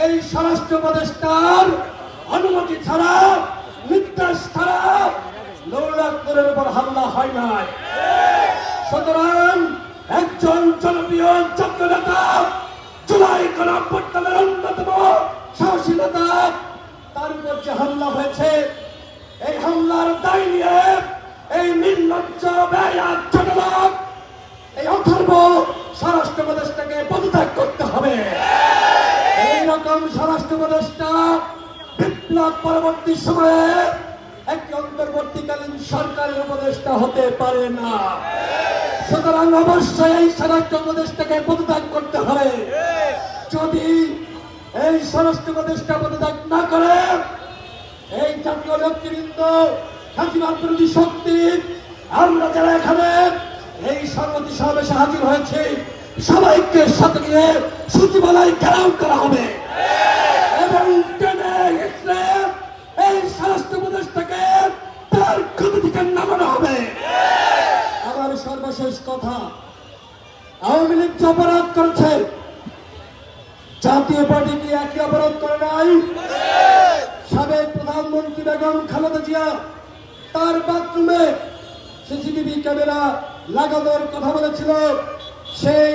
এই স্বরাষ্ট্র উপদেষ্টার অনুমতি ছাড়া, নির্দেশ ছাড়া লৌলাকপুরের উপর হামলা হয় নাই। সুতরাং একজন জনপ্রিয় জাতীয় নেতা, জুলাই গণঅভ্যুত্থানের অন্যতম সাহসী নেতা, তার উপর যে হামলা হয়েছে, এই হামলার দায় নিয়ে এই নির্লজ্জ বেয়াদ জনলোক, এই অথর্ব স্বরাষ্ট্র উপদেষ্টাকে পদত্যাগ করতে হবে। এইরকম স্বরাষ্ট্র উপদেষ্টা বিপ্লব পরবর্তী সময়ে একটি অন্তর্বর্তীকালীন সরকারের উপদেষ্টা হতে পারে না। সুতরাং অবশ্যই এই স্বরাষ্ট্র উপদেষ্টাকে পদত্যাগ করতে হবে। যদি এই স্বরাষ্ট্র উপদেষ্টা পদত্যাগ না করে, এই জাতীয় নেতৃবৃন্দ, হাসিনা বিরোধী শক্তি, আমরা যারা এখানে এই সংহতি সমাবেশে হাজির হয়েছে, সবাইকে সাথে নিয়ে সচিবালয় ঘেরাও করা হবে এবং টেনে হিঁচড়ে এই স্বরাষ্ট্র উপদেষ্টাকে তার ক্ষমতা থেকে নামানো হবে। আমার সর্বশেষ কথা, আওয়ামী লীগ যে অপরাধ করেছে, জাতীয় পার্টি কি একই অপরাধ করে নাই? সাবেক প্রধানমন্ত্রী বেগম খালেদা জিয়া তার বাথরুমে সিসিটিভি ক্যামেরা লাগানোর কথা বলেছিল, সেই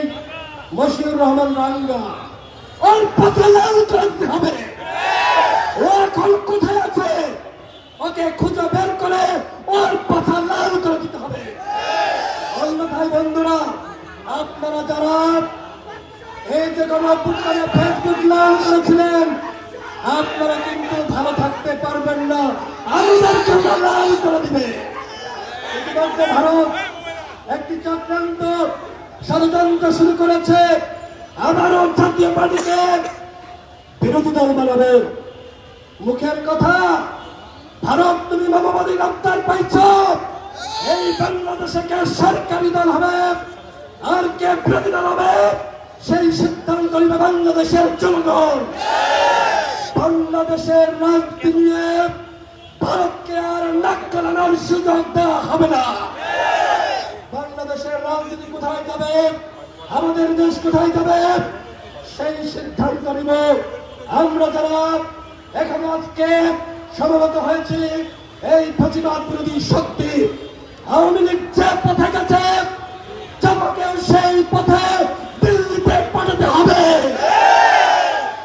মশিউর রহমান রাঙ্গা, ওর পাতা লাল করতে হবে। ও এখন কোথায় আছে? ওকে খুঁজে বের করে ওর পাতা লাল করে দিতে হবে। অন্যথায় বন্ধুরা, আপনারা যারা এই যে গণঅভ্যুত্থানে ফেসবুক লাল করেছিলেন, আপনারা কিন্তু ভালো থাকতে পারবেন না, আমাদেরকে লাল করে দিবে। ইতিমধ্যে ভারত একটি চক্রান্ত ষড়যন্ত্র শুরু করেছে, আবারও জাতীয় পার্টিকে বিরোধী দল বানাবে। মুখের কথা, ভারত তুমি মামাবাদী গ্রেপ্তার পাইছ, এই বাংলাদেশে কে সরকারি দল হবে আর কে বিরোধী দল হবে, সেই সিদ্ধান্ত নিবে বাংলাদেশের জনগণ। বাংলাদেশের রাজনীতি নিয়ে ভারতকে আর নাক গলানোর সুযোগ দেওয়া হবে না। বাংলাদেশের রাজনীতি কোথায় যাবে, আমাদের দেশ কোথায় যাবে, সেই সিদ্ধান্ত নিব আমরা যারা এখানে আজকে সমবেত হয়েছি। এই ফ্যাসিবাদ বিরোধী শক্তি আওয়ামী লীগ যে পথে গেছে, চাপাকেও সেই পথে